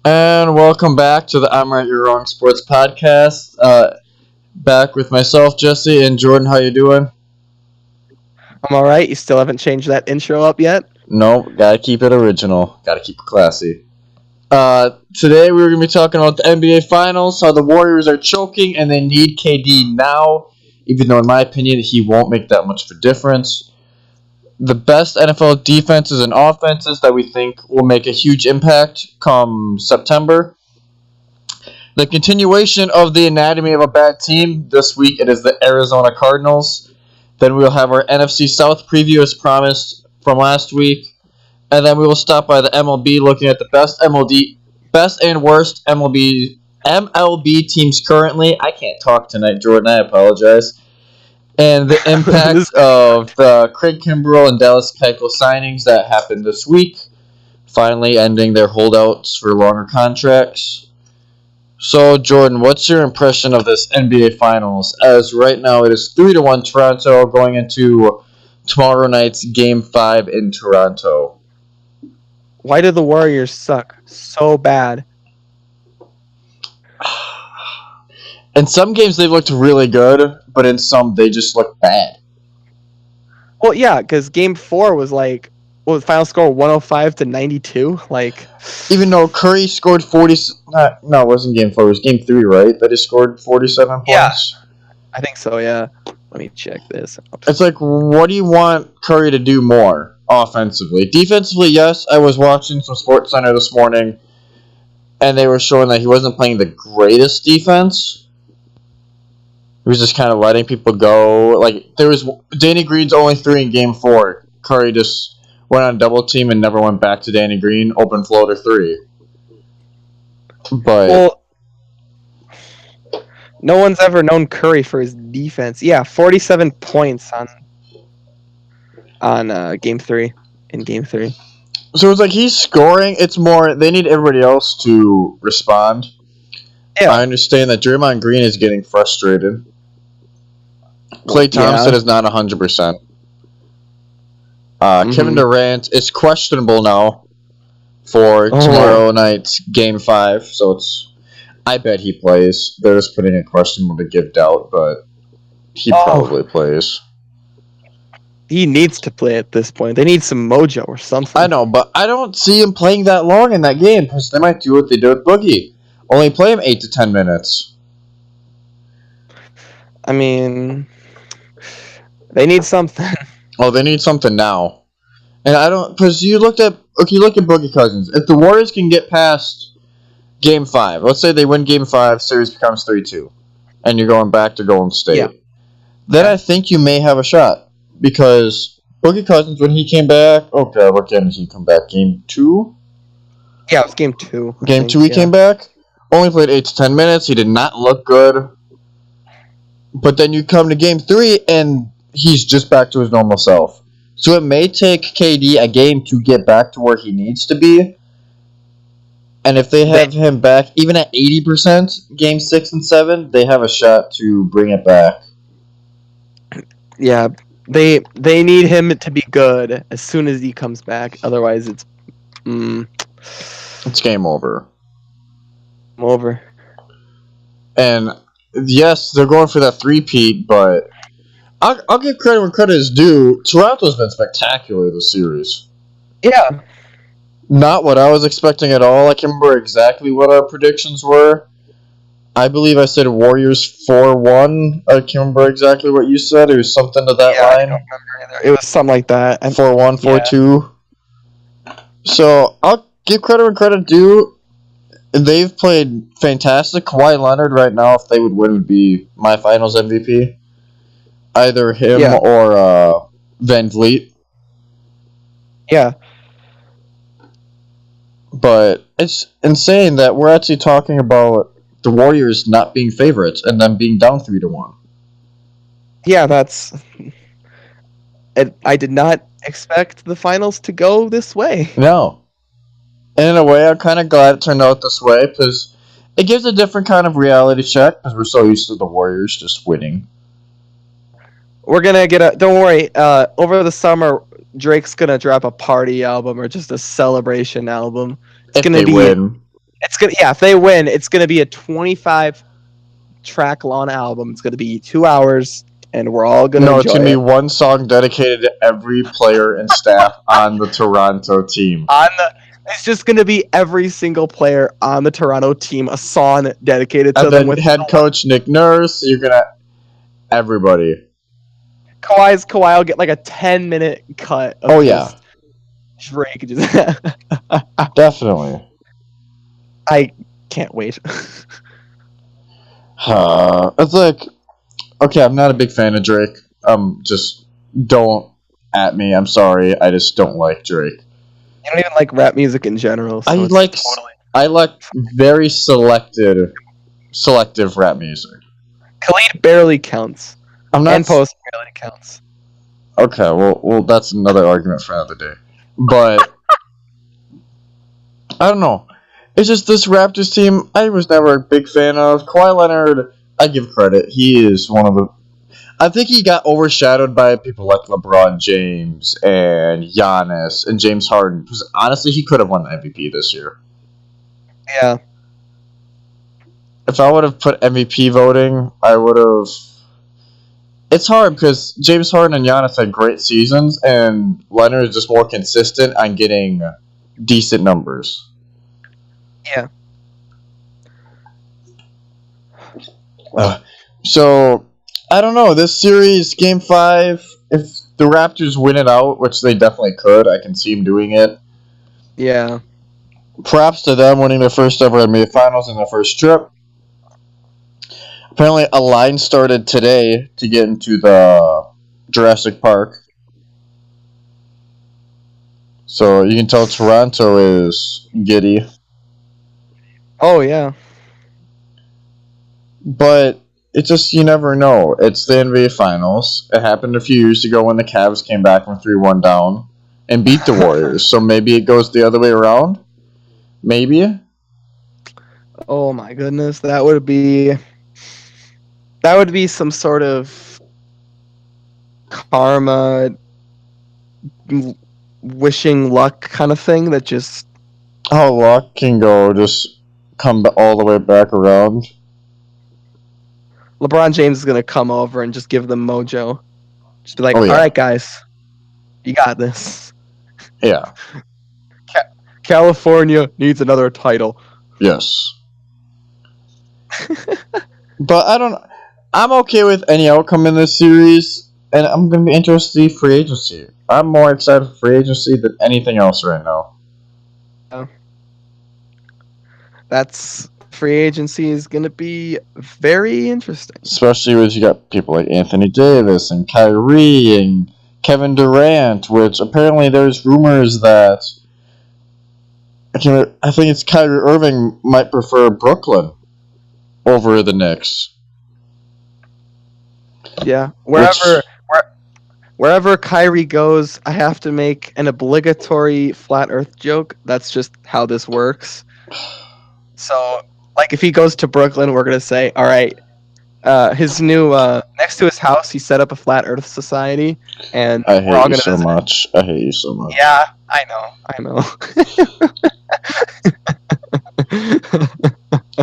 And welcome back to the I'm Right You're Wrong Sports Podcast. Back with myself, Jesse, and Jordan. How you doing? I'm all right. You still haven't changed that intro up yet? No, gotta keep it original. Gotta keep it classy. Today we're gonna be talking about the NBA Finals, how the Warriors are choking and they need KD now, even though in my opinion he won't make that much of a difference. The best NFL defenses and offenses that we think will make a huge impact come September. The continuation of the anatomy of a bad team. This week it is the Arizona Cardinals. Then we'll have our NFC South preview as promised from last week. And then we will stop by the MLB looking at the best and worst MLB teams currently. I can't talk tonight, Jordan. I apologize. And the impact of the Craig Kimbrell and Dallas Keuchel signings that happened this week, finally ending their holdouts for longer contracts. So, Jordan, what's your impression of this NBA Finals? As right now it is 3-1 Toronto going into tomorrow night's Game 5 in Toronto. Why do the Warriors suck so bad? In some games they looked really good, but in some they just looked bad. Well, yeah, because Game 4 was like, the final score 105-92. Like, even though Curry scored 40, no, it wasn't Game 4. It was Game 3, right? That he scored 47 points. Yeah, I think so. Yeah. Let me check this. It's like, what do you want Curry to do more offensively? Defensively, yes. I was watching some SportsCenter this morning, and they were showing that he wasn't playing the greatest defense. He was just kind of letting people go. Like, there was Danny Green's only 3 in Game 4. Curry just went on double team and never went back to Danny Green. Open floater 3. But well, no one's ever known Curry for his defense. Yeah, 47 points on Game 3. In Game 3. So it's like he's scoring. It's more they need everybody else to respond. Yeah. I understand that Draymond Green is getting frustrated. Klay Thompson is not 100%. Kevin Durant is questionable now for tomorrow night's Game 5. So I bet he plays. They're just putting a questionable to give doubt, but he probably plays. He needs to play at this point. They need some mojo or something. I know, but I don't see him playing that long in that game because they might do what they did with Boogie. Only play him 8 to 10 minutes. I mean, they need something. Oh, they need something now. And I don't, because you look at Boogie Cousins. If the Warriors can get past Game 5, let's say they win Game 5, series becomes 3-2, and you're going back to Golden State, then I think you may have a shot. Because Boogie Cousins, when he came back, what game did he come back? Game 2? Yeah, it was Game 2. Game 2 he came back. Only played 8 to 10 minutes. He did not look good. But then you come to Game 3, and he's just back to his normal self. So it may take KD a game to get back to where he needs to be. And if they have him back, even at 80%, Game 6 and 7, they have a shot to bring it back. Yeah, they need him to be good as soon as he comes back. Otherwise, it's game over. Over. And yes, they're going for that three-peat, but I'll give credit where credit is due. Toronto's been spectacular this series. Yeah. Not what I was expecting at all. I can't remember exactly what our predictions were. I believe I said Warriors 4-1. I can't remember exactly what you said. It was something to that line. I don't remember either. It was something like that. 4-1, 4-2. So I'll give credit where credit due. They've played fantastic. Kawhi Leonard right now, if they would win, would be my finals MVP. Either him or Van Vliet. Yeah. But it's insane that we're actually talking about the Warriors not being favorites and them being down 3-1. Yeah, I did not expect the finals to go this way. No. And in a way, I'm kind of glad it turned out this way because it gives a different kind of reality check because we're so used to the Warriors just winning. We're going to get don't worry, over the summer, Drake's going to drop a party album or just a celebration album. It's going to be win. If they win, it's gonna be a 25-track long album. It's gonna be 2 hours, and we're all gonna No, enjoy it's going to be it. one song dedicated to every player and staff on the Toronto team. It's just gonna be every single player on the Toronto team, a song dedicated to And them then with head coach Nick Nurse, you're going to... Everybody. Kawhi will get like a 10-minute cut of just Drake. Definitely. I can't wait. It's like... Okay, I'm not a big fan of Drake. Just don't at me. I'm sorry. I just don't like Drake. You don't even like rap music in general. So I like very selective rap music. Khalid barely counts. I'm not. And Post barely counts. Okay, well, that's another argument for another day. But I don't know. It's just this Raptors team. I was never a big fan of. Kawhi Leonard, I give credit. He is one of the. I think he got overshadowed by people like LeBron James and Giannis and James Harden. Because honestly, he could have won the MVP this year. Yeah. If I would have put MVP voting, I would have. It's hard because James Harden and Giannis had great seasons, and Leonard is just more consistent on getting decent numbers. Yeah. So, I don't know. This series, Game 5, if the Raptors win it out, which they definitely could, I can see them doing it. Yeah. Props to them winning their first ever NBA Finals in their first trip. Apparently, a line started today to get into the Jurassic Park. So, you can tell Toronto is giddy. Oh, yeah. But it's just, you never know. It's the NBA Finals. It happened a few years ago when the Cavs came back from 3-1 down and beat the Warriors. So maybe it goes the other way around? Maybe? Oh, my goodness. That would be some sort of karma wishing luck kind of thing that just... How luck can go just come all the way back around. LeBron James is going to come over and just give them mojo. Just be like, all right, guys, you got this. Yeah. California needs another title. Yes. But I'm okay with any outcome in this series, and I'm going to be interested to see free agency. I'm more excited for free agency than anything else right now. That's free agency is going to be very interesting. Especially as you got people like Anthony Davis and Kyrie and Kevin Durant, which apparently there's rumors that I think it's Kyrie Irving might prefer Brooklyn over the Knicks. Yeah, wherever Kyrie goes, I have to make an obligatory flat Earth joke. That's just how this works. So, like, if he goes to Brooklyn, we're gonna say, all right, his new next to his house, he set up a flat Earth society, and I hate you so much. I hate you so much. Yeah, I know.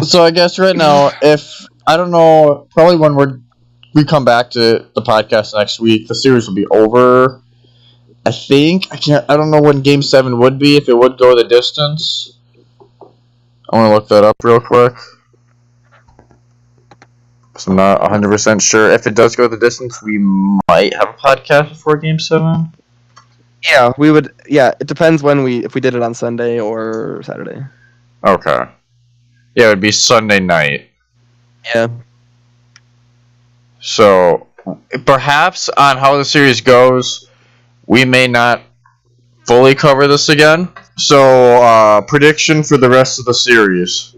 So I guess right now, if I don't know, probably when we come back to the podcast next week, the series will be over. I don't know when Game 7 would be, if it would go the distance. I want to look that up real quick. So I'm not 100% sure. If it does go the distance, we might have a podcast before Game 7. Yeah, we would. Yeah, it depends if we did it on Sunday or Saturday. Okay. Yeah, it would be Sunday night. Yeah. So, perhaps on how the series goes, we may not fully cover this again. So, prediction for the rest of the series.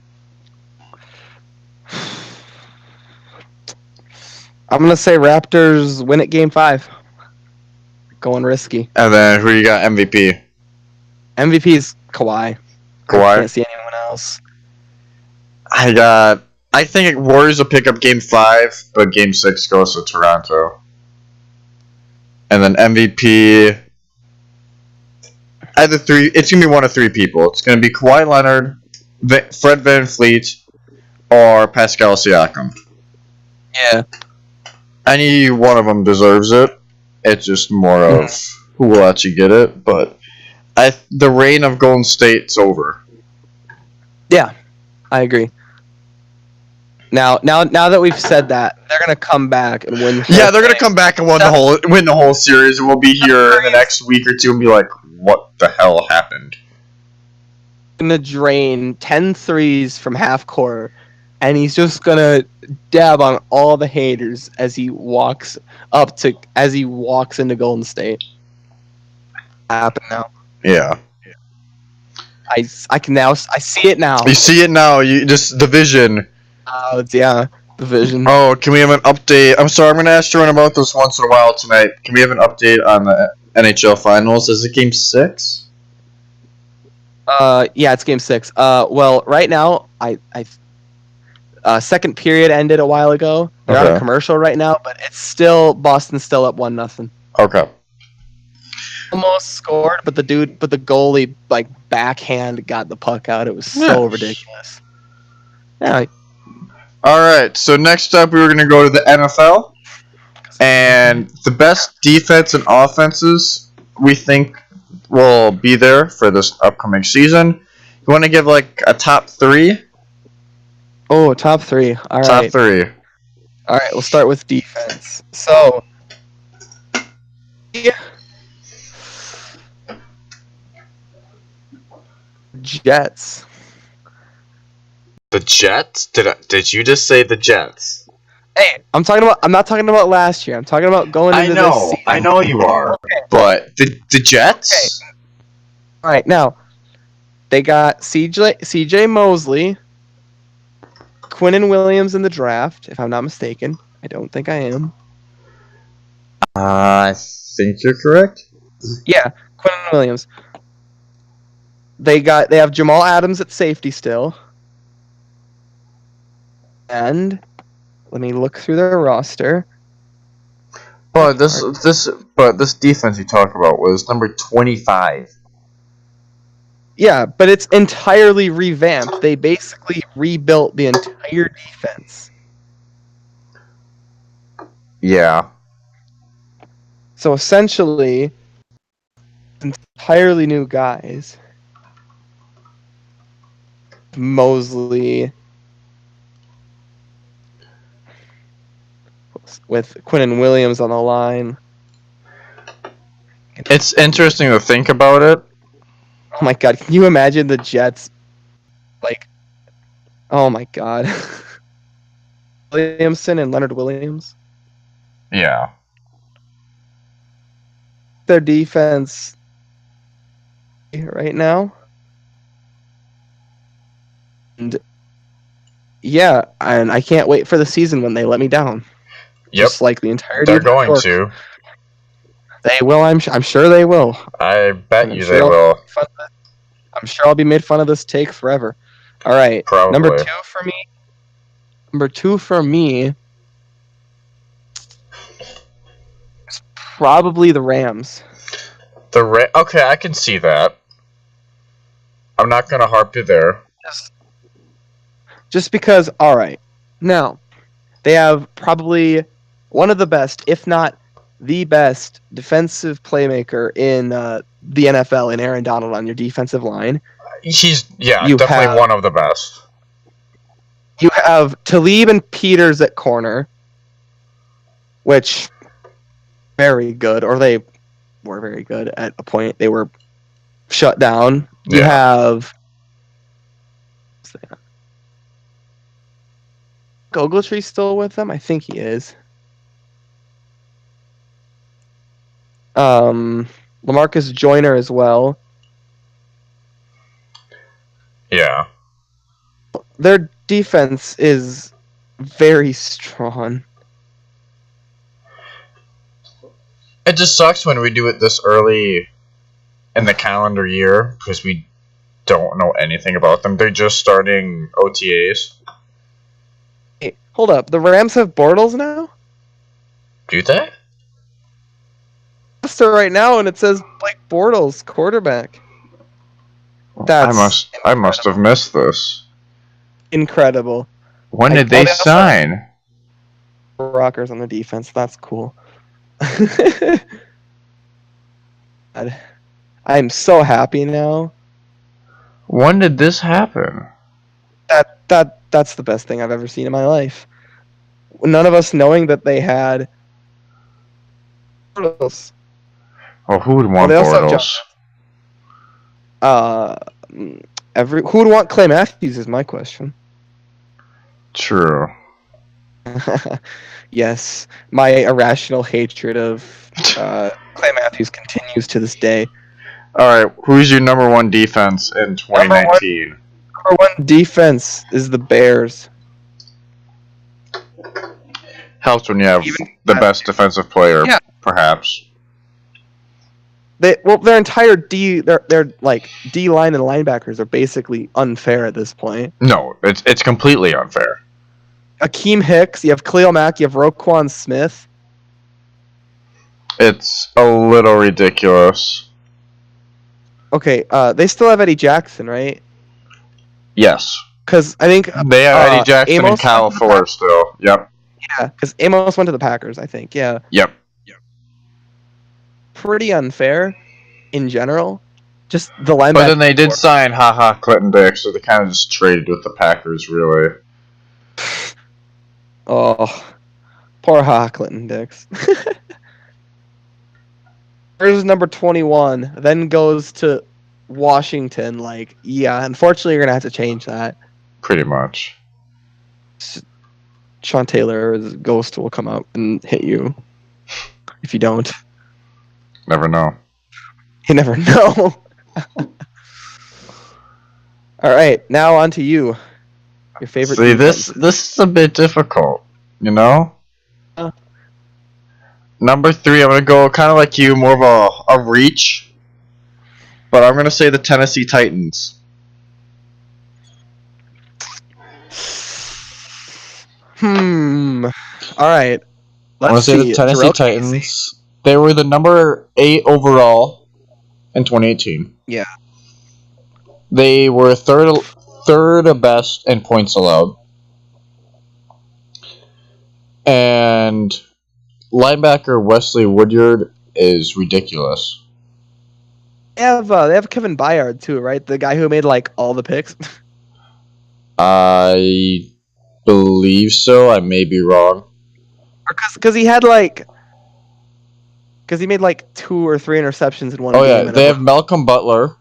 I'm going to say Raptors win at Game 5. Going risky. And then who you got MVP? MVP is Kawhi. Kawhi? I can't see anyone else. I think Warriors will pick up Game 5, but Game 6 goes to Toronto. And then MVP... it's going to be one of three people. It's going to be Kawhi Leonard, Fred VanVleet or Pascal Siakam. Yeah. Any one of them deserves it. It's just more of who will actually get it. But the reign of Golden State's over. Yeah, I agree. Now that we've said that, they're gonna come back and win. Yeah, they're gonna come back and win the whole series, and we'll be here in the next week or two and be like, "What the hell happened?" Gonna drain 10 threes from half court, and he's just gonna dab on all the haters as he walks into Golden State. Happen now. Yeah. I see it now. You see it now. You just the vision. The vision. Oh, can we have an update? I'm sorry, I'm going to ask Jordan about this once in a while tonight. Can we have an update on the NHL Finals? Is it Game 6? Yeah, it's Game 6. Well, right now, second period ended a while ago. They're on a commercial right now, but it's still Boston's still up 1-0. Okay. Almost scored, but the goalie backhand got the puck out. It was so ridiculous. Yeah. All right. So next up, we were going to go to the NFL, and the best defense and offenses we think will be there for this upcoming season. You want to give a top 3? Oh, top 3. All right. Top 3. All right. We'll start with defense. So. Yeah. Jets. The Jets? Did you just say the Jets? Hey, I'm not talking about last year. I'm talking about going into this season. I know you are. Okay. But the Jets? Okay. All right, now they got CJ Mosley, Quinnen Williams in the draft, if I'm not mistaken. I don't think I am. I think you're correct. Yeah, Quinnen Williams. They have Jamal Adams at safety still. And let me look through their roster. But this defense you talk about was number 25. Yeah, but it's entirely revamped. They basically rebuilt the entire defense. Yeah. So essentially, entirely new guys. Mosley with Quinnen Williams on the line. It's interesting to think about it. Oh my god, can you imagine the Jets? Oh my god. Williamson and Leonard Williams. Yeah. Their defense right now. And yeah, and I can't wait for the season when they let me down. Yep. Just like the entirety They're of New going York. to. They will. I'm sure they will. I bet you they will. I'm sure I'll be made fun of this take forever. All right. Probably. Number two for me is probably the Rams. Okay, I can see that. I'm not going to harp you there. Just because, all right. Now, they have probably one of the best, if not the best, defensive playmaker in the NFL in Aaron Donald on your defensive line. He's, definitely one of the best. You have Talib and Peters at corner, which very good, or they were very good at a point. They were shut down. You have Ogletree still with them? I think he is. LaMarcus Joyner as well. Yeah. Their defense is very strong. It just sucks when we do it this early in the calendar year because we don't know anything about them. They're just starting OTAs. Hey, hold up. The Rams have Bortles now? Do they? Right now, and it says Blake Bortles, quarterback. That's I must have missed this. incredible. When did they sign? Rockers on the defense. That's cool. I'm so happy now. When did this happen? That's the best thing I've ever seen in my life. None of us knowing that they had Bortles. Oh, who would want They also have Bortles? Who would want Clay Matthews is my question. True. Yes, my irrational hatred of Clay Matthews continues to this day. All right, who's your number one defense in 2019? Number one defense is the Bears. Helps when you have the best defensive player, perhaps. Their entire their like D line and linebackers are basically unfair at this point. No, it's completely unfair. Akeem Hicks, you have Khalil Mack, you have Roquan Smith. It's a little ridiculous. Okay, they still have Eddie Jackson, right? Yes. Because I think they have Eddie Jackson and Kyle Fuller still. Yep. Yeah, because Amos went to the Packers, I think. Yeah. Yep. Pretty unfair in general. Just the linebacker. But then they did sign Clinton Dix, so they kind of just traded with the Packers, really. Oh, poor Clinton Dix. Here's number 21, then goes to Washington. Like, yeah, unfortunately, you're going to have to change that. Pretty much. Sean Taylor's ghost will come out and hit you if you don't. Never know. You never know. All right, now on to you. Your favorite. See, this is a bit difficult, you know? Number 3, I'm going to go kind of like you, more of a reach. But I'm going to say the Tennessee Titans. All right. I'm going to say the Tennessee Titans. They were the number 8 overall in 2018. Yeah. They were third best in points allowed. And linebacker Wesley Woodyard is ridiculous. They have Kevin Byard too, right? The guy who made like all the picks. I believe so. I may be wrong. Because he had he made like 2 or 3 interceptions in one game. Oh yeah, they have Malcolm Butler.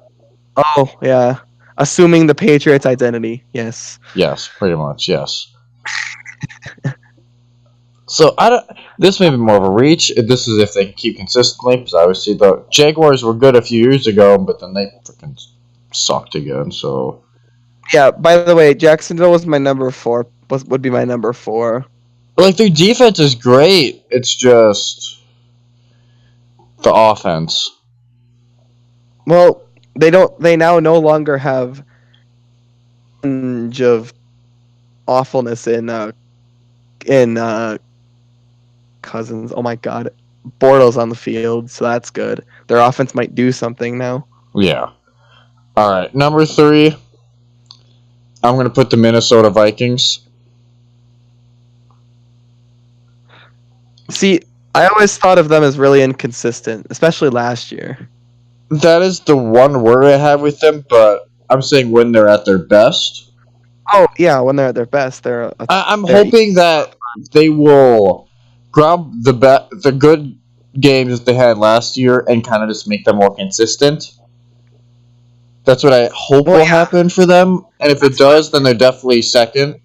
Oh yeah, assuming the Patriots' identity. Yes. Yes, pretty much. Yes. So this may be more of a reach. This is if they can keep consistently, because obviously the Jaguars were good a few years ago, but then they freaking sucked again. So yeah. By the way, Jacksonville was my number 4. Would be my number 4. Like their defense is great. It's just the offense. Well, they don't. They now no longer have of awfulness in Cousins. Oh my God, Bortles on the field, so that's good. Their offense might do something now. Yeah. All right, number 3. I'm gonna put the Minnesota Vikings. See, I always thought of them as really inconsistent, especially last year. That is the one word I have with them, but I'm saying when they're at their best. Oh yeah, when they're at their best, I'm hoping that they will grab the good games that they had last year and kind of just make them more consistent. That's what I hope will happen for them, and if it does, then they're definitely second.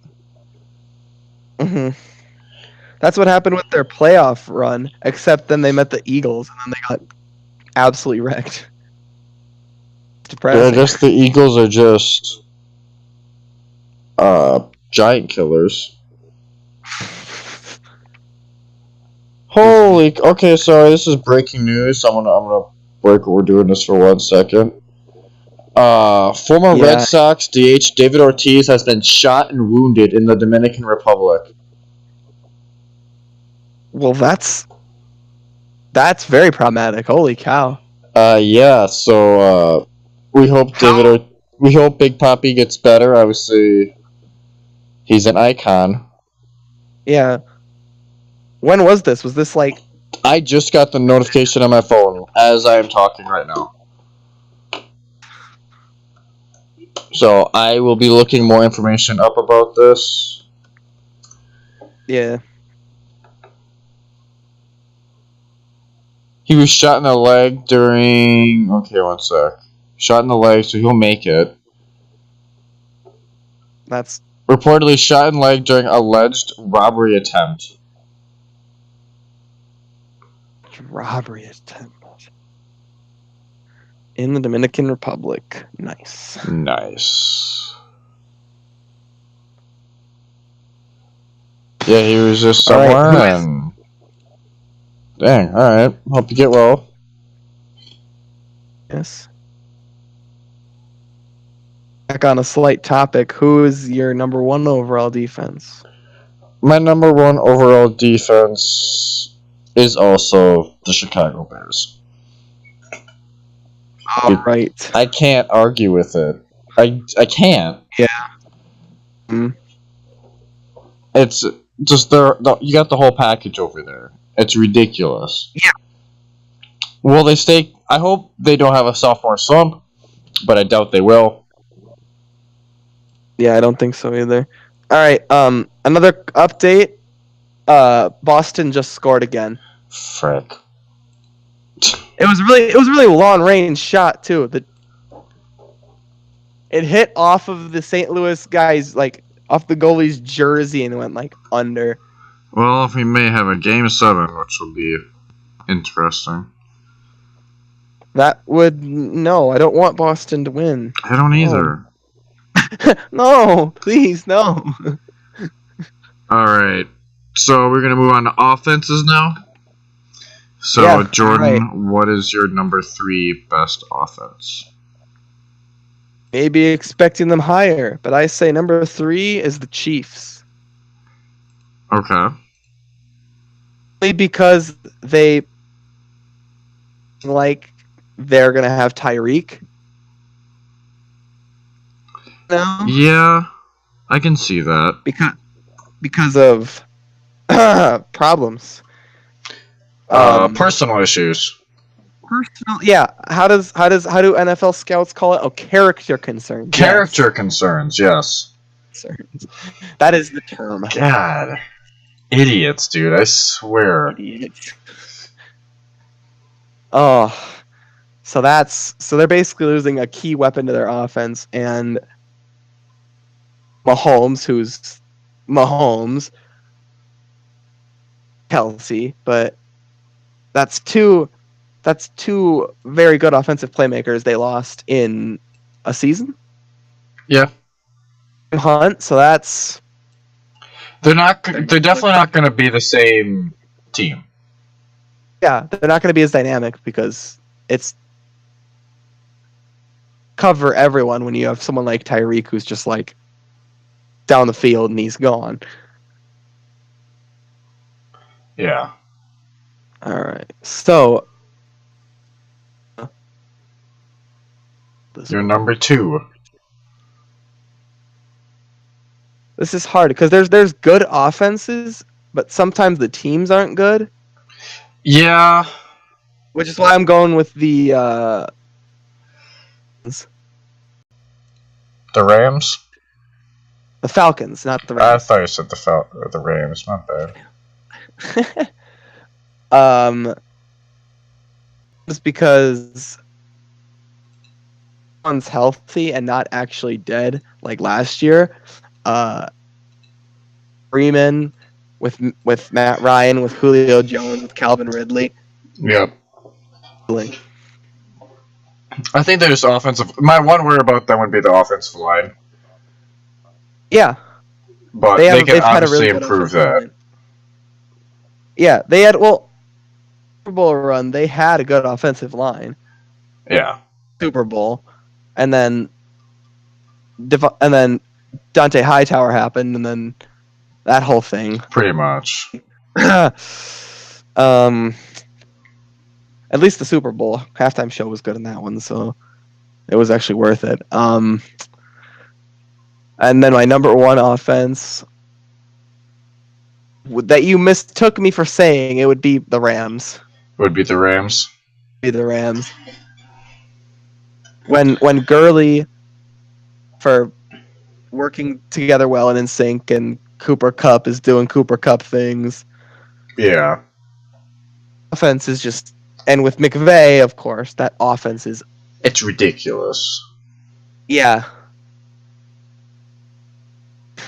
Mm-hmm. That's what happened with their playoff run, except then they met the Eagles, and then they got absolutely wrecked. It's depressing. Yeah, I guess the Eagles are just giant killers. Holy... Okay, sorry, this is breaking news. I'm gonna break what we're doing this for 1 second. Former Red Sox DH David Ortiz has been shot and wounded in the Dominican Republic. Well, that's very problematic. Holy cow. Yeah, so we hope we hope Big Poppy gets better. Obviously, he's an icon. Yeah. When was this? Was this like... I just got the notification on my phone as I am talking right now. So I will be looking more information up about this. Yeah. He was shot in the leg during... Okay, one sec. Shot in the leg, so he'll make it. That's... Reportedly shot in the leg during alleged robbery attempt. Robbery attempt. In the Dominican Republic. Nice. Nice. Yeah, he was just All right, somewhere and... Dang, alright. Hope you get well. Yes. Back on a slight topic, who is your number one overall defense? My number one overall defense is also the Chicago Bears. All right. I can't argue with it. I can't. Yeah. Mm. It's just you got the whole package over there. It's ridiculous. Yeah. Will they stay? I hope they don't have a sophomore slump, but I doubt they will. Yeah, I don't think so either. All right. Another update. Boston just scored again. Frick. It was really long range shot too. It hit off of the St. Louis guy's off the goalie's jersey and went under. Well, if we may have a Game 7, which will be interesting. That would... No, I don't want Boston to win. I don't either. No, please, no. Alright, so we're going to move on to offenses now. So, Yeah, Jordan, what is your number 3 best offense? Maybe expecting them higher, but I say number 3 is the Chiefs. Okay. Only because they're going to have Tyreek. No? Yeah, I can see that. Because of problems. Personal issues. Yeah. How do NFL scouts call it? Oh, character concerns. Character concerns, yes. Concerns. That is the term. God. Idiots, dude, I swear. Idiots. Oh. So they're basically losing a key weapon to their offense, and Mahomes, who's Mahomes, Kelsey, but that's two very good offensive playmakers they lost in a season. Yeah. Hunt, so that's... They're definitely not going to be the same team. Yeah, they're not going to be as dynamic because it's cover everyone when you have someone like Tyreek who's just down the field and he's gone. Yeah. All right. So You're number 2. this is hard because there's good offenses, but sometimes the teams aren't good. Yeah. Which is why I'm going with the Rams? The Falcons, not the I Rams. thought you said the Rams. My bad. Just because one's healthy and not actually dead like last year. Freeman with Matt Ryan, with Julio Jones, with Calvin Ridley. Yep. I think they're just offensive. My one worry about them would be the offensive line. Yeah. But they can obviously improve that. Line. Yeah, they had, Super Bowl run, they had a good offensive line. Yeah. Super Bowl. And then Dante Hightower happened, and then that whole thing. Pretty much. At least the Super Bowl halftime show was good in that one, so It was actually worth it. And then my number one offense that you mistook me for saying, it would be the Rams. Would be the Rams. Be the Rams. When Gurley, for working together well and in sync, and Cooper Kupp is doing Cooper Kupp things. Yeah. Offense is just, and with McVay, of course, that offense is. It's ridiculous. Yeah.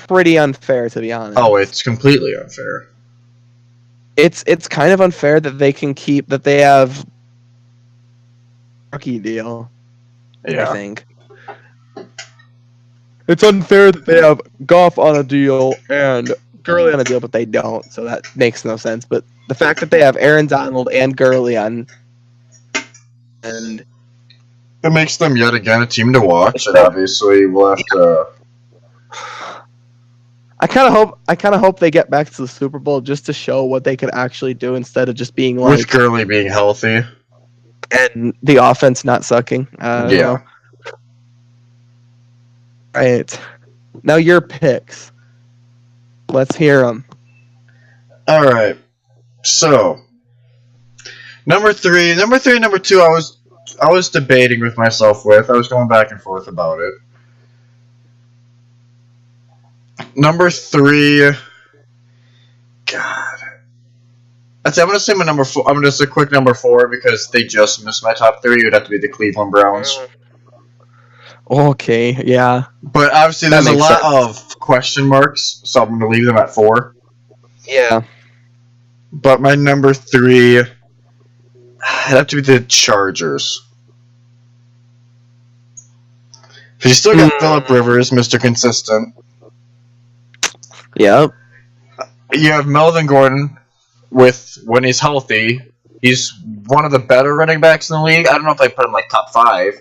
Pretty unfair, to be honest. Oh, it's completely unfair. It's kind of unfair that they have rookie deal. Yeah. I think. It's unfair that they have Goff on a deal and Gurley on a deal, but they don't, so that makes no sense. But the fact that they have Aaron Donald and Gurley on, and it makes them yet again a team to watch, and obviously we'll have to. I kind of hope they get back to the Super Bowl just to show what they could actually do instead of just being like with Gurley being healthy and the offense not sucking. Yeah. Right. Now your picks. Let's hear them. All right. So, number three, number two. I was debating with myself with. I was going back and forth about it. Number three. God. I'm going to say my number four. I'm going to say a quick number four because they just missed my top three. It would have to be the Cleveland Browns. Okay, yeah. But obviously there's a lot of question marks, so I'm going to leave them at four. Yeah. But my number three, it'd have to be the Chargers. Because you still got Phillip Rivers, Mr. Consistent. Yep. You have Melvin Gordon, when he's healthy, he's one of the better running backs in the league. I don't know if I put him like top 5,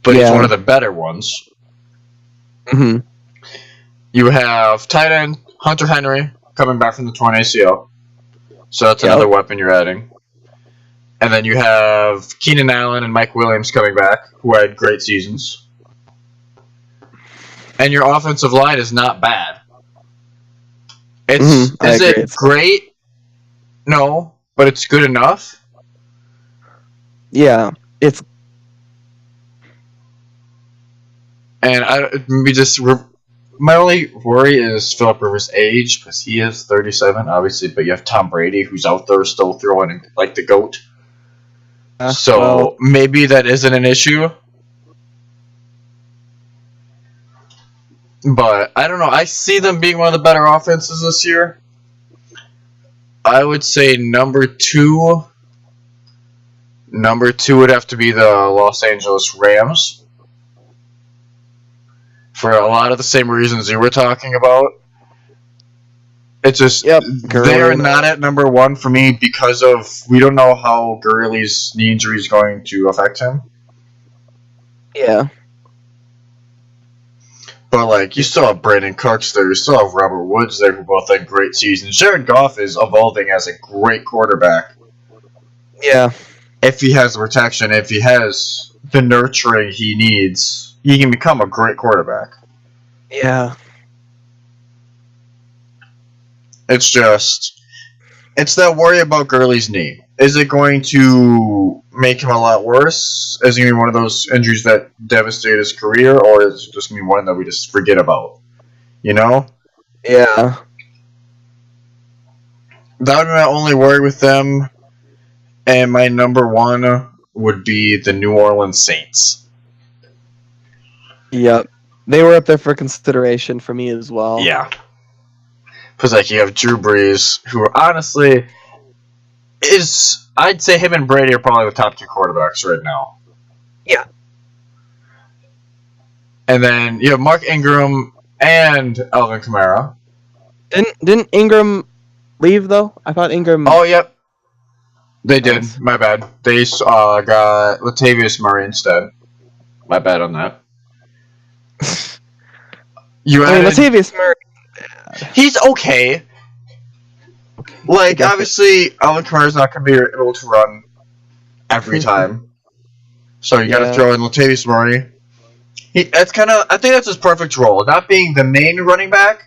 but he's one of the better ones. Mm-hmm. You have tight end Hunter Henry coming back from the torn ACL. So that's another weapon you're adding. And then you have Keenan Allen and Mike Williams coming back, who had great seasons. And your offensive line is not bad. Is it great? No, but it's good enough. Yeah, it's. And my only worry is Phillip Rivers' age, because he is 37, obviously. But you have Tom Brady, who's out there still throwing like the GOAT. So maybe that isn't an issue. But I don't know. I see them being one of the better offenses this year. I would say number two would have to be the Los Angeles Rams. For a lot of the same reasons you were talking about. It's just they're not at number one for me because of we don't know how Gurley's knee injury is going to affect him. Yeah. But, like, you still have Brandon Cooks there. You still have Robert Woods there, who both had great seasons. Jared Goff is evolving as a great quarterback. Yeah. If he has the protection, if he has the nurturing he needs, he can become a great quarterback. Yeah. It's that worry about Gurley's knee. Is it going to make him a lot worse? Is it going to be one of those injuries that devastate his career, or is it just going to be one that we just forget about? You know? Yeah. That would be my only worry with them. And my number one would be the New Orleans Saints. Yep. They were up there for consideration for me as well. Yeah. Because, like, you have Drew Brees, who honestly I'd say him and Brady are probably the top 2 quarterbacks right now. Yeah. And then you have Mark Ingram and Alvin Kamara. Didn't Ingram leave, though? I thought Ingram... Oh, yep. They did. My bad. They got Latavius Murray instead. My bad on that. Latavius Murray... He's okay. Like, obviously, Alvin Kamara's not going to be able to run every time. So you got to throw in Latavius Murray. I think that's his perfect role. Not being the main running back,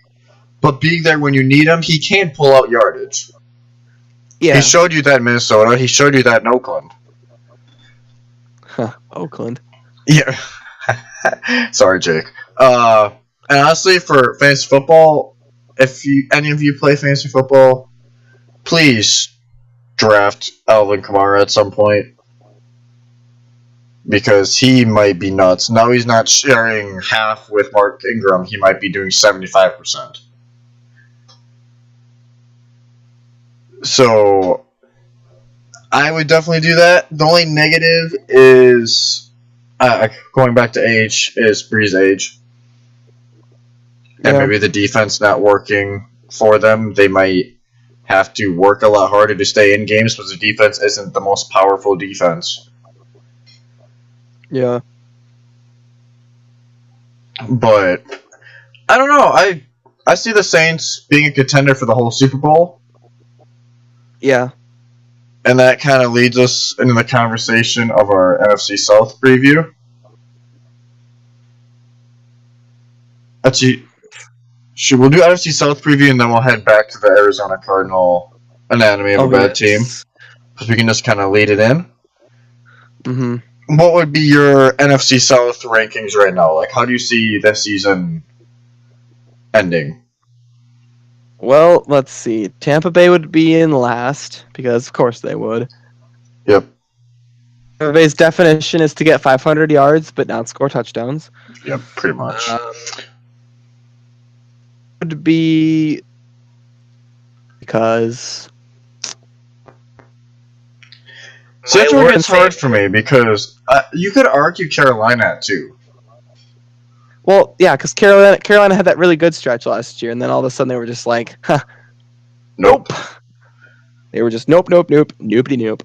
but being there when you need him. He can pull out yardage. Yeah. He showed you that in Minnesota. He showed you that in Oakland. Huh, Oakland. Yeah. Sorry, Jake. And honestly, for fantasy football, if any of you play fantasy football, please draft Alvin Kamara at some point. Because he might be nuts. Now he's not sharing half with Mark Ingram. He might be doing 75%. So, I would definitely do that. The only negative is, going back to age, is Bree's age. And maybe the defense not working for them. They might have to work a lot harder to stay in games because the defense isn't the most powerful defense. Yeah. But I don't know. I see the Saints being a contender for the whole Super Bowl. Yeah. And that kind of leads us into the conversation of our NFC South preview. Actually, we'll do NFC South preview and then we'll head back to the Arizona Cardinal anatomy of a bad team. Because we can just kind of lead it in. Mm-hmm. What would be your NFC South rankings right now? Like, how do you see this season ending? Well, let's see. Tampa Bay would be in last, because of course they would. Yep. Tampa Bay's definition is to get 500 yards, but not score touchdowns. Yep, pretty much. Would be... Because... See, that's where it's hard for me, because you could argue Carolina, too. Well, yeah, because Carolina had that really good stretch last year, and then all of a sudden they were just like, huh. Nope. They were just nope, noopity nope.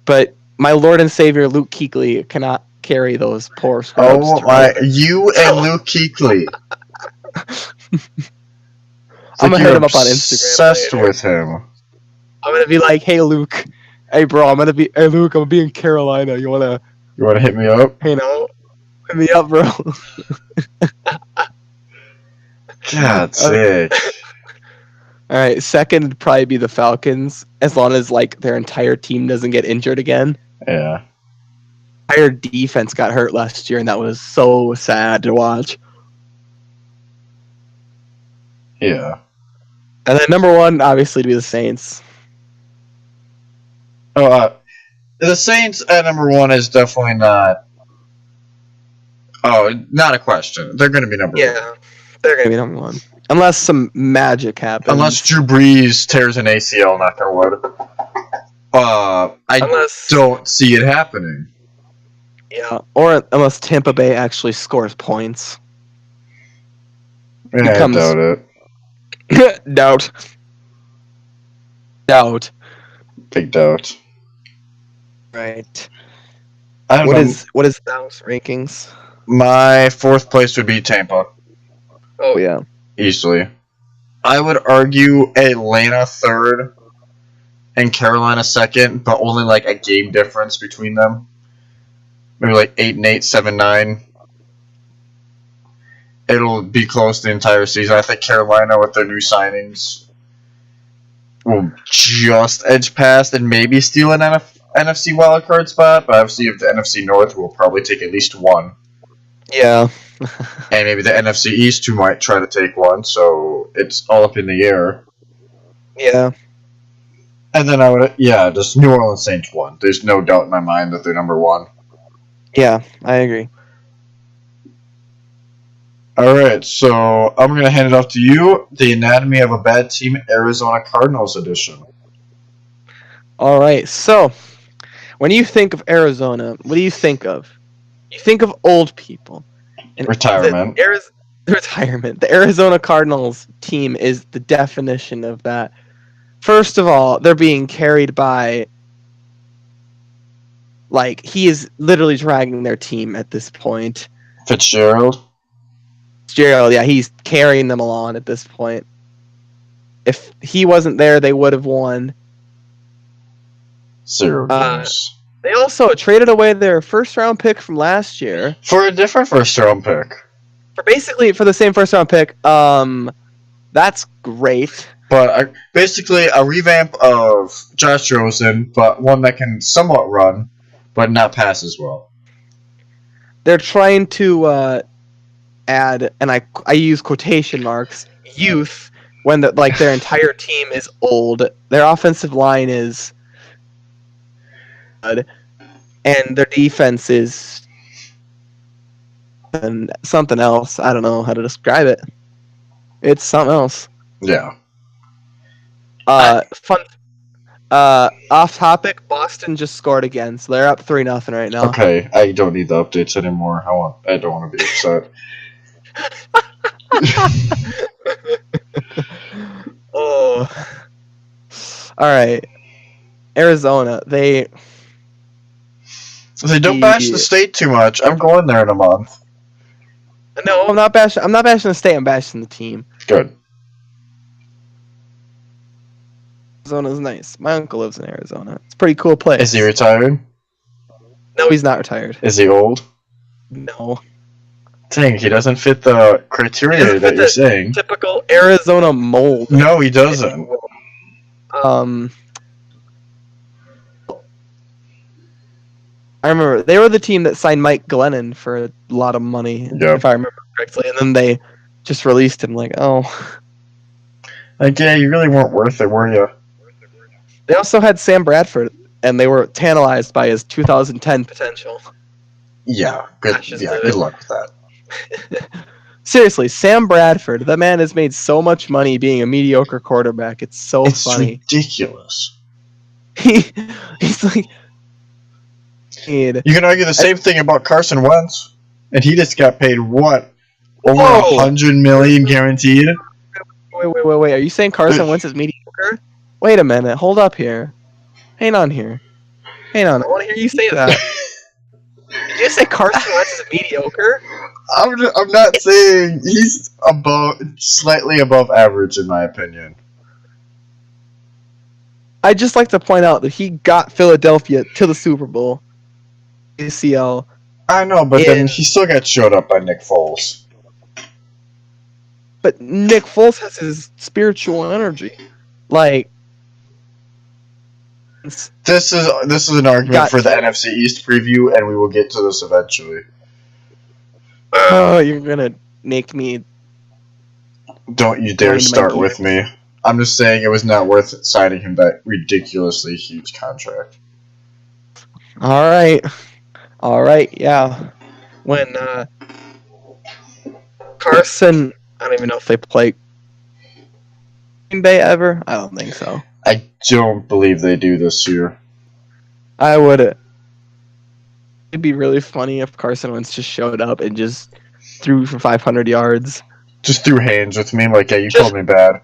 But my Lord and Savior Luke Kuechly cannot carry those poor scrubs. Oh my! You and Luke Kuechly. I'm gonna hit him up on Instagram. Obsessed with him. I'm gonna be like, hey Luke, hey bro, hey Luke, I'm gonna be in Carolina. You wanna hit me up? Hey no, hit me up, bro. God sick. All right, second would probably be the Falcons, as long as like their entire team doesn't get injured again. Yeah. Entire defense got hurt last year, and that was so sad to watch. Yeah. And then number one, obviously, to be the Saints. The Saints at number one is definitely not. Oh, not a question. They're going to be number one. Yeah, they're going to be number one. Unless some magic happens. Unless Drew Brees tears an ACL, knock on wood. I don't see it happening. Yeah, or unless Tampa Bay actually scores points. Yeah, I doubt it. Doubt. Big doubt. Right. I don't know. What is South rankings? My fourth place would be Tampa. Oh yeah. Easily. I would argue Atlanta third and Carolina second, but only like a game difference between them. Maybe like 8-8, 7-9. It'll be close the entire season. I think Carolina with their new signings will just edge past and maybe steal an NFC wildcard spot, but obviously if the NFC North will probably take at least one. Yeah. And maybe the NFC East who might try to take one, so it's all up in the air. Yeah. And then just New Orleans Saints won. There's no doubt in my mind that they're number one. Yeah, I agree. Alright, so I'm going to hand it off to you. The Anatomy of a Bad Team, Arizona Cardinals edition. Alright, so when you think of Arizona, what do you think of? You think of old people. And retirement. Retirement. The Arizona Cardinals team is the definition of that. First of all, they're being carried by... Like, he is literally dragging their team at this point. Fitzgerald, yeah, he's carrying them along at this point. If he wasn't there, they would have won. 0 games. They also traded away their first-round pick from last year For a different first-round pick. for the same first-round pick. That's great. But basically a revamp of Josh Rosen, but one that can somewhat run, but not pass as well. They're trying to add, and I use quotation marks, youth when their entire team is old. Their offensive line is good, and their defense is something else. I don't know how to describe it. It's something else. Yeah. Fun. Off topic. Boston just scored again, so they're up 3-0 right now. Okay, I don't need the updates anymore. I don't want to be upset. Oh. All right. Arizona. They don't bash the state too much. I'm going there in a month. No, I'm not bashing the state. I'm bashing the team. Good. Arizona's nice. My uncle lives in Arizona. It's a pretty cool place. Is he retired? No, he's not retired. Is he old? No. Dang, he doesn't fit the criteria that you're saying. Typical Arizona mold. No, he doesn't. I remember they were the team that signed Mike Glennon for a lot of money, if I remember correctly, and then they just released him. Like, oh, yeah, you really weren't worth it, were you? They also had Sam Bradford, and they were tantalized by his 2010 potential. Yeah, good. Yeah, good luck with that. Seriously, Sam Bradford, that man has made so much money being a mediocre quarterback. It's funny. It's ridiculous. He's like. You can argue the same thing about Carson Wentz, and he just got paid what? Over $100 million guaranteed. Wait! Are you saying Carson Wentz is mediocre? Wait a minute. Hold up here. Hang on. I want to hear you say that. Did you say Carson Wentz is mediocre? I'm not saying he's slightly above average in my opinion. I'd just like to point out that he got Philadelphia to the Super Bowl. ACL. I know, but then he still got showed up by Nick Foles. But Nick Foles has his spiritual energy. Like, this is an argument for the NFC East preview, and we will get to this eventually. Oh, you're gonna make me. Don't you dare start with me. I'm just saying it was not worth signing him that ridiculously huge contract. All right, yeah. When Carson, I don't even know if they play Green Bay ever. I don't think so. I don't believe they do this year. I would. It'd be really funny if Carson Wentz just showed up and just threw for 500 yards. Just threw hands with me like, yeah, you called me bad.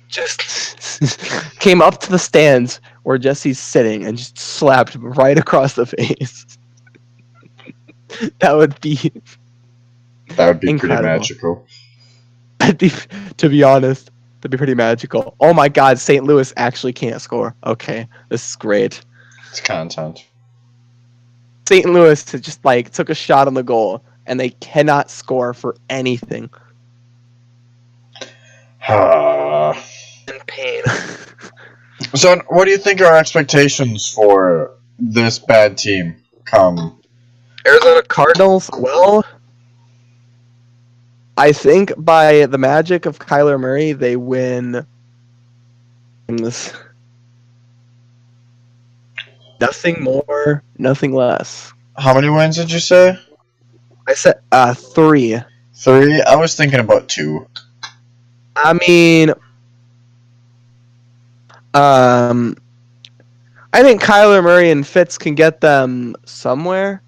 Just came up to the stands where Jesse's sitting and just slapped him right across the face. That would be incredible. Pretty magical. To be honest, that'd be pretty magical. Oh my God, St. Louis actually can't score. Okay, this is great. It's content. St. Louis just took a shot on the goal and they cannot score for anything. In pain. So, what do you think are expectations for this bad team come Arizona Cardinals? Well, I think by the magic of Kyler Murray, they win this. Nothing more, nothing less. How many wins did you say? I said 3. 3? I was thinking about 2. I mean, I think Kyler Murray and Fitz can get them somewhere,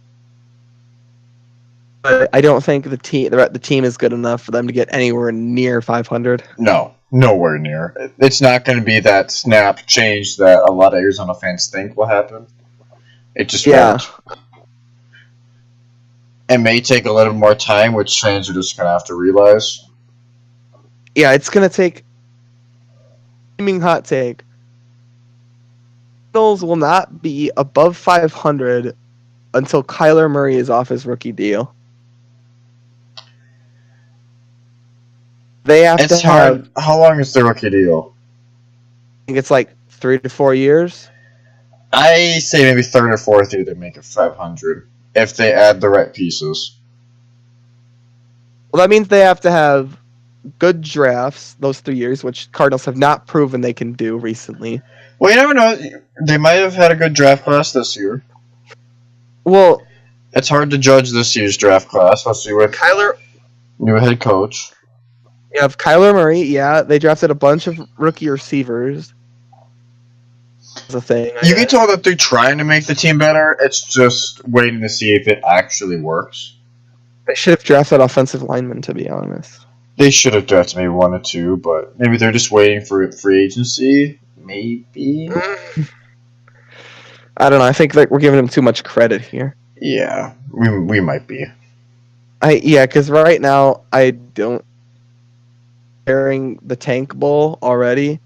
but I don't think the team is good enough for them to get anywhere near 500. No, nowhere near. It's not going to be that snap change that a lot of Arizona fans think will happen. It just won't. It may take a little more time, which fans are just going to have to realize. Yeah, it's going to take. Hot take. Cardinals will not be above 500 until Kyler Murray is off his rookie deal. They have It's to hard. have. How long is the rookie deal? I think it's like 3 to 4 years. I say maybe third or fourth year they make it 500 if they add the right pieces. Well, that means they have to have good drafts those 3 years, which Cardinals have not proven they can do recently. Well, you never know. They might have had a good draft class this year. Well, it's hard to judge this year's draft class, especially with Kyler. New head coach. You have Kyler Murray. Yeah, they drafted a bunch of rookie receivers. That's a thing. You can tell that they're trying to make the team better. It's just waiting to see if it actually works. They should have drafted offensive linemen, to be honest. They should have drafted maybe 1 or 2, but maybe they're just waiting for free agency. Maybe. I don't know. I think that we're giving them too much credit here. Yeah, we might be. Because right now I don't carrying the Tank Bowl already.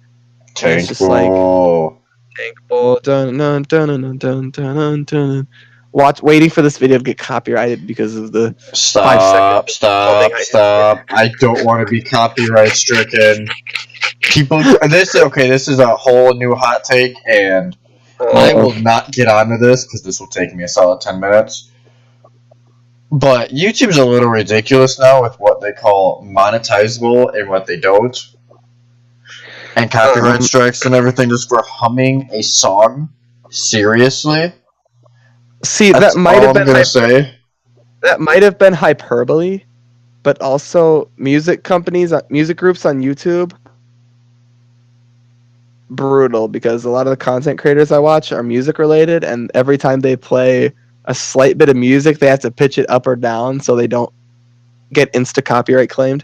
Tank Bowl. Tank Bowl. Dun, dun, dun, dun, dun, dun, dun. Waiting for this video to get copyrighted because of the Stop. I don't want to be copyright stricken. This is a whole new hot take, and I will not get onto this because this will take me a solid 10 minutes. But YouTube's a little ridiculous now with what they call monetizable and what they don't. And copyright strikes and everything just for humming a song. Seriously? See, that might have been hyperbole, but also music companies, music groups on YouTube, brutal, because a lot of the content creators I watch are music related, and every time they play a slight bit of music, they have to pitch it up or down so they don't get insta copyright claimed.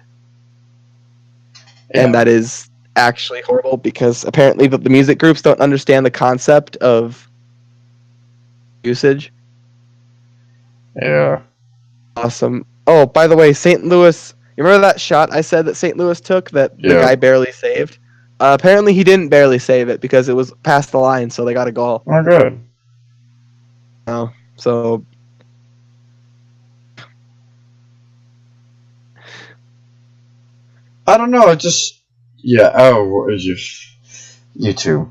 Yeah. And that is actually horrible because apparently the music groups don't understand the concept of usage. Yeah. Awesome. Oh, by the way, St. Louis, you remember that shot I said that St. Louis took that the guy barely saved? Apparently he didn't barely save it because it was past the line, so they got a goal. Oh, good. Oh, so I don't know, it just YouTube.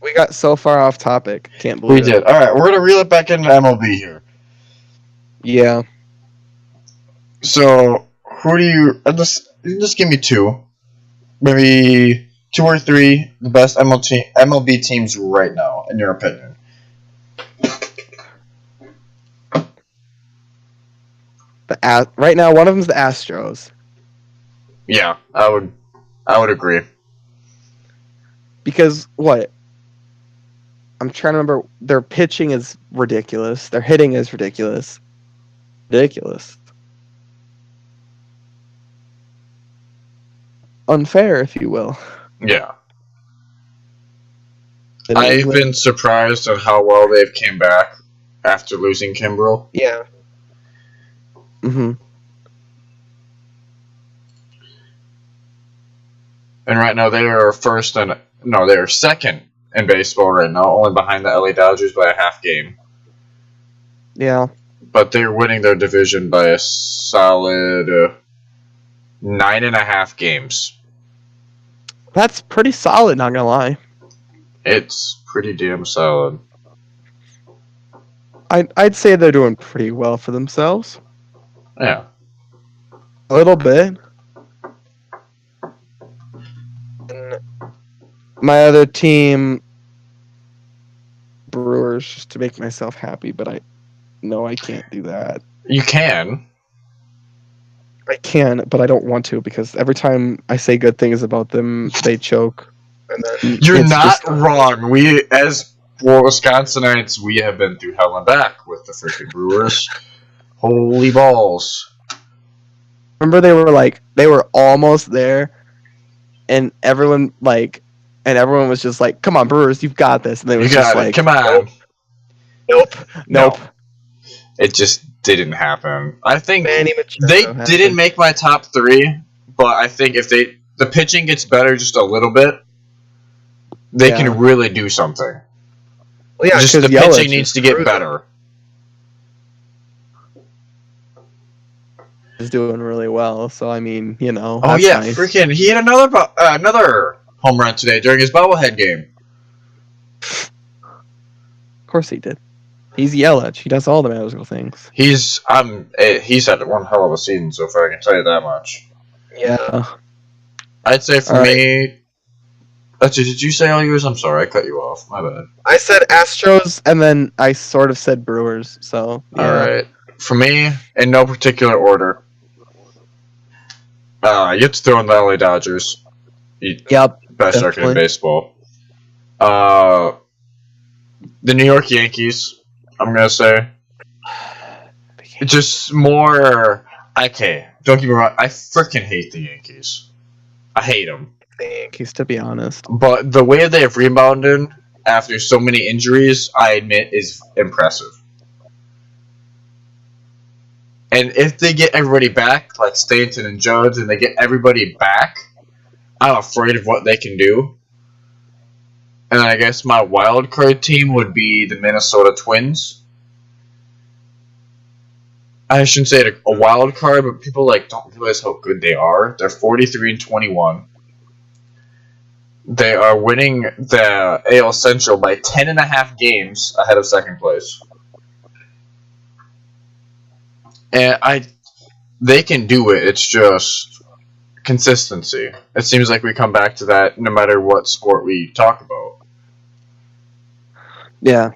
We got so far off topic. Can't believe we did. All right, we're gonna reel it back into MLB here. Yeah. So who do you just give me 2, maybe 2 or 3 the best MLB teams right now in your opinion? Right now, one of them's the Astros. Yeah, I would agree. Because what? I'm trying to remember. Their pitching is ridiculous. Their hitting is ridiculous. Unfair, if you will. Yeah. I've been surprised at how well they've came back after losing Kimbrel. Yeah. Mm-hmm. And right now they are they are second in baseball right now, only behind the LA Dodgers by a half game. Yeah. But they're winning their division by a solid 9.5 games. That's pretty solid, not gonna lie. It's pretty damn solid. I'd say they're doing pretty well for themselves. Yeah. A little bit. And my other team, Brewers, just to make myself happy, but I can't do that. You can. I can, but I don't want to because every time I say good things about them, they choke. And then you're not wrong. We, as Wisconsinites, we have been through hell and back with the freaking Brewers. Holy balls. Remember they were almost there, and everyone was just like, come on, Brewers, you've got this. And they were just like, come on. Nope. No. It just didn't happen. I think they didn't make my top 3, but I think if the pitching gets better just a little bit, they can really do something. Well, yeah, just the pitching needs to get better. Is doing really well, so I mean, Oh yeah, nice. freaking! He had another home run today during his bobblehead game. Of course he did. He's Yelich. He does all the magical things. He's had one hell of a season so far. I can tell you that much. Yeah. I'd say for me. Did you say all yours? I'm sorry, I cut you off. My bad. I said Astros, and then I sort of said Brewers. So yeah. All right. For me, in no particular order. You have to throw in the LA Dodgers. Yep. Best record in baseball. The New York Yankees, I'm going to say. Just more... Okay, don't get me wrong. I freaking hate the Yankees. I hate them. The Yankees, to be honest. But the way they have rebounded after so many injuries, I admit, is impressive. And if they get everybody back, like Stanton and Judge, and they get everybody back, I'm afraid of what they can do. And I guess my wild card team would be the Minnesota Twins. I shouldn't say it a wild card, but people don't realize how good they are. They're 43-21. They are winning the AL Central by 10.5 games ahead of second place. And they can do it. It's just consistency. It seems like we come back to that no matter what sport we talk about. Yeah.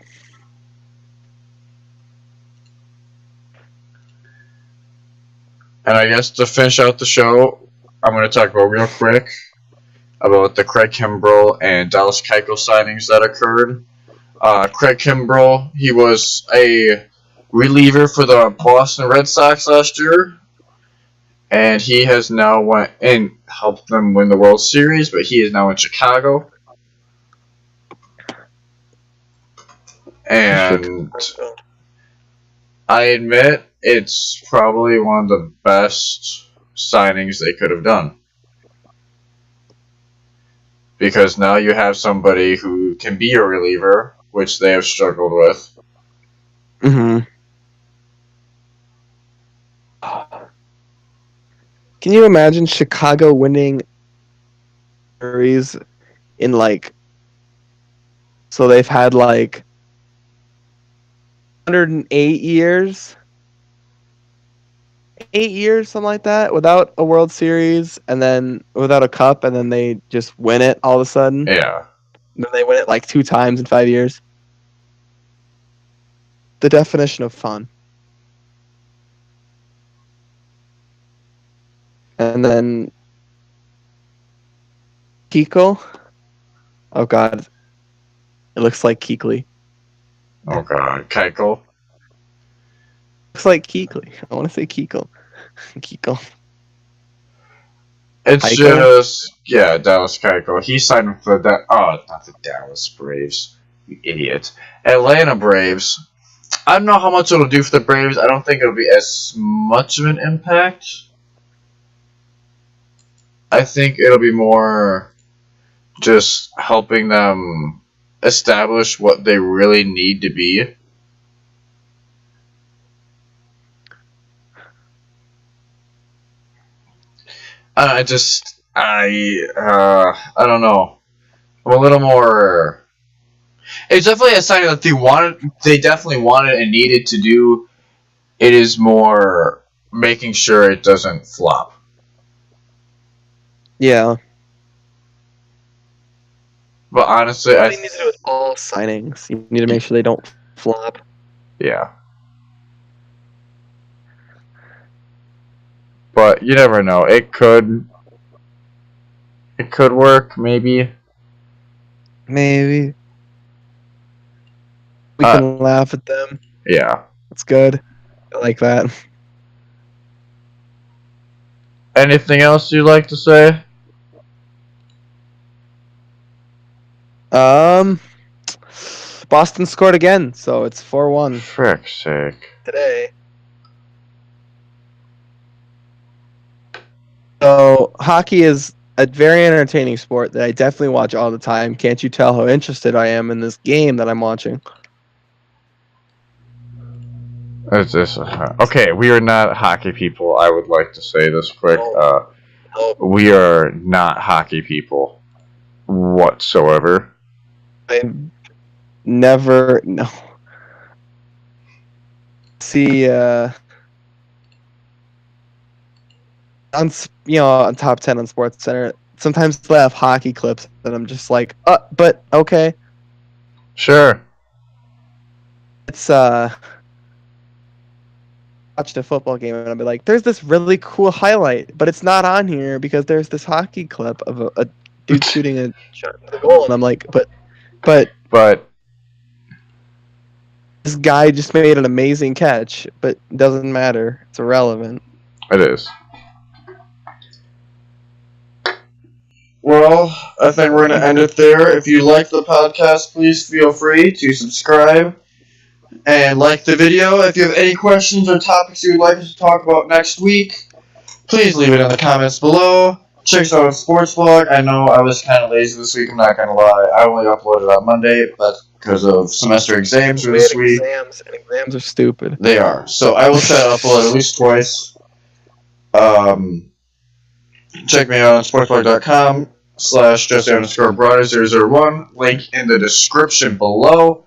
And I guess to finish out the show, I'm going to talk about real quick about the Craig Kimbrell and Dallas Keuchel signings that occurred. Craig Kimbrell, he was a reliever for the Boston Red Sox last year, and he has now went and helped them win the World Series, but he is now in Chicago. And I admit it's probably one of the best signings they could have done. Because now you have somebody who can be a reliever, which they have struggled with. Mm-hmm. Can you imagine Chicago winning series in so they've had 108 years? 8 years, something like that, without a World Series and then without a cup, and then they just win it all of a sudden. Yeah. And then they win it 2 times in 5 years. The definition of fun. And then Keuchel. Oh God, it looks like Kuechly. Oh God, Keuchel. Looks like Kuechly. I want to say Keuchel. Keuchel. It's just Dallas Keuchel. He signed with not the Dallas Braves, you idiot. Atlanta Braves. I don't know how much it'll do for the Braves. I don't think it'll be as much of an impact. I think it'll be more just helping them establish what they really need to be. I don't know. I'm a little more. It's definitely a sign that they definitely wanted and needed to do. It is more making sure it doesn't flop. Yeah. But honestly, I need to do with all signings. You need to make sure they don't flop. Yeah. But you never know. It could work, maybe. Maybe. We can laugh at them. Yeah. It's good. I like that. Anything else you'd like to say? Boston scored again, so it's 4-1. Frick's sake. Today. So, hockey is a very entertaining sport that I definitely watch all the time. Can't you tell how interested I am in this game that I'm watching? It's this. Okay, we are not hockey people. I would like to say this quick. We are not hockey people whatsoever. I never no. See, on on top 10 on Sports Center, sometimes they have hockey clips, and I'm just like, but okay, Sure. it's watched a football game and I'll be like, there's this really cool highlight, but it's not on here because there's this hockey clip of a dude shooting a shot to the goal, and I'm like, but this guy just made an amazing catch, but it doesn't matter. It's irrelevant. It is. Well, I think we're going to end it there. If you like the podcast, please feel free to subscribe and like the video. If you have any questions or topics you would like us to talk about next week, please leave it in the comments below. Check us out on Sports Vlog. I know I was kind of lazy this week, I'm not going to lie. I only uploaded on Monday, but because of semester exams for this week. Exams are stupid. They are. So I will try to upload at least twice. Check me out on sportsblog.com/Jesse_Broader001. Link in the description below.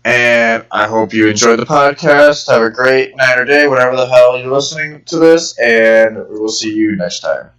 And I hope you enjoyed the podcast. Have a great night or day, whatever the hell you're listening to this. And we will see you next time.